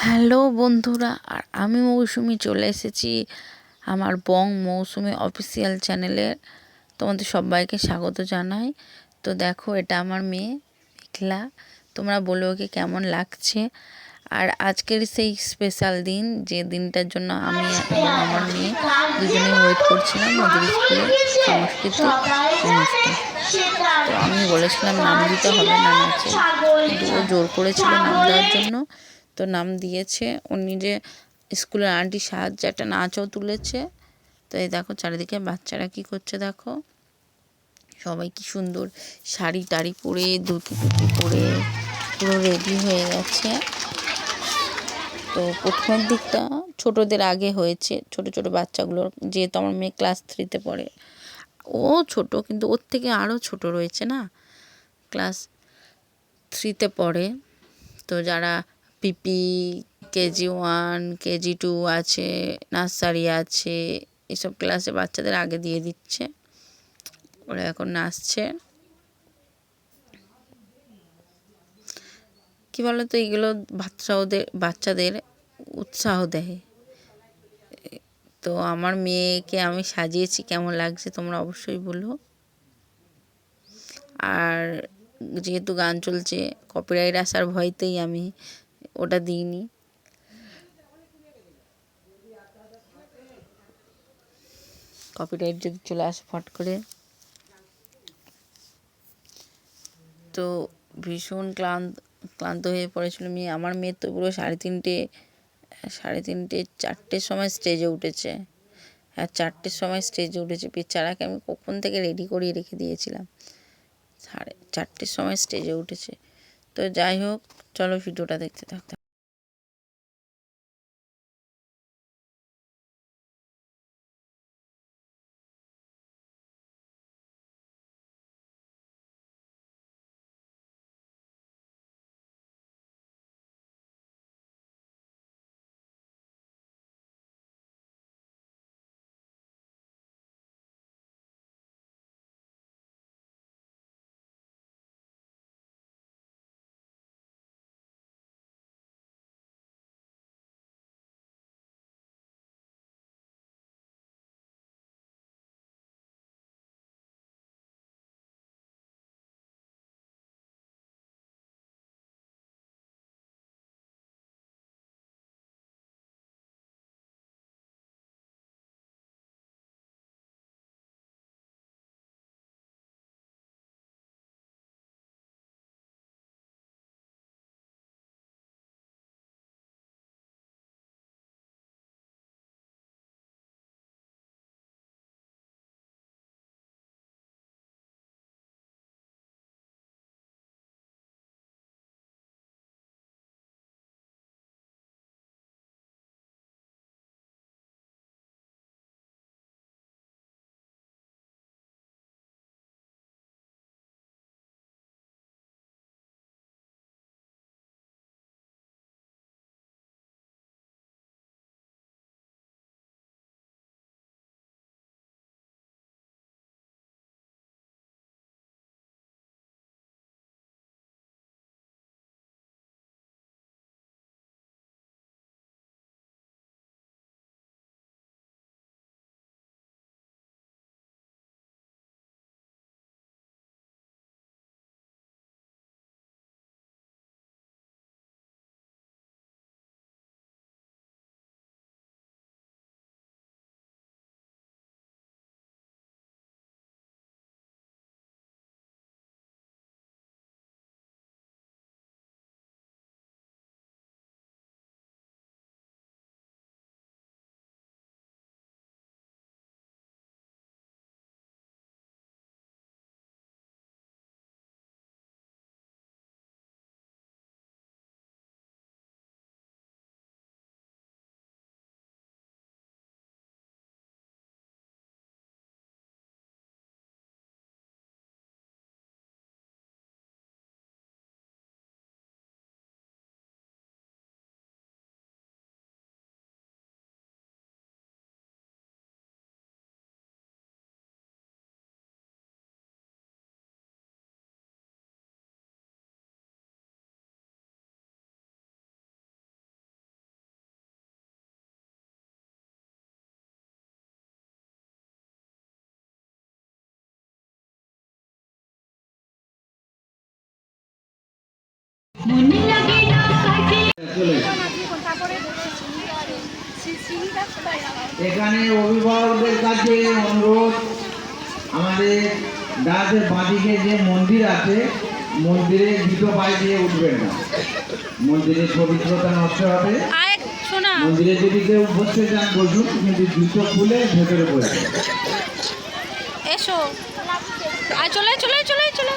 Hello বন্ধুরা, আর আমি মৌসুমি চলে এসেছি আমার বং মৌসুমি অফিসিয়াল চ্যানেলে। তোমাদের সবাইকে স্বাগত জানাই। তো দেখো, এটা আমার মেয়ে মেঘলা। তোমরা বলো ওকে কেমন লাগছে। আর আজকের সেই স্পেশাল দিন, যে দিনটার জন্য আমি এবং আমার মেয়ে দুজনেই ওয়েট করছিলাম, ওদের স্কুলে সাংস্কৃতিক অনুষ্ঠান। তো আমি বলেছিলাম নাম দিতে হবে না নাচে, কিন্তু ও জোর করেছিল নাম দেওয়ার জন্য। তো নাম দিয়েছে। ও নিজে স্কুলের আন্টির সাহায্যে একটা নাচও তুলেছে। তো এই দেখো চারিদিকে বাচ্চারা কি করছে দেখো, সবাই কি সুন্দর শাড়ি টাড়ি পরে ধুতি টুতি পরে পুরো রেডি হয়ে গেছে। তো প্রথমের দিকটা ছোটদের আগে হয়েছে, ছোট ছোট বাচ্চাগুলোর, যেহেতু আমার মেয়ে ক্লাস 3-তে পড়ে। ও ছোট, কিন্তু ওর থেকে আরও ছোট রয়েছে না, ক্লাস 3-তে পড়ে। তো যারা পিপি, KG1, KG2 আছে, নার্সারি আছে, এসব ক্লাসে বাচ্চাদের আগে দিয়ে দিচ্ছে। ওরা এখন নাচছে। কি বলতো, এগুলো বাচ্চাদের উৎসাহ দেয়। তো আমার মেয়েকে আমি সাজিয়েছি, কেমন লাগছে তোমরা অবশ্যই বলো। আর যেহেতু গান চলছে, কপিরাইট আসার ভয়তেই আমি ওটা দিইনি। কপিরাইট যদি চলে আসে ফট করে। তো ভীষণ ক্লান্ত হয়ে পড়েছিল মেয়ে। আমার মেয়ে তো পুরো সাড়ে তিনটে 4টের সময় স্টেজে উঠেছে। আর 4টের সময় স্টেজে উঠেছে। বেচারাকে আমি কখন থেকে রেডি করিয়ে রেখে দিয়েছিলাম, 4টের সময় স্টেজে উঠেছে। তো যাই হোক, চলো ভিডিওটা দেখতে থাকতে। এখানে অভিভাবকদের কাছে অনুরোধ, আমাদের ডাকের বাঁদিকে যে মন্দির আছে, মন্দিরে জুতো পায়ে দিয়ে উঠবেন না, মন্দিরের পবিত্রতা নষ্ট হবে। মন্দিরে যদি কেউ বসতে চান বসুন, কিন্তু জুতো খুলে ভেতরে বসে। এসো, চলে চলে চলে চলে।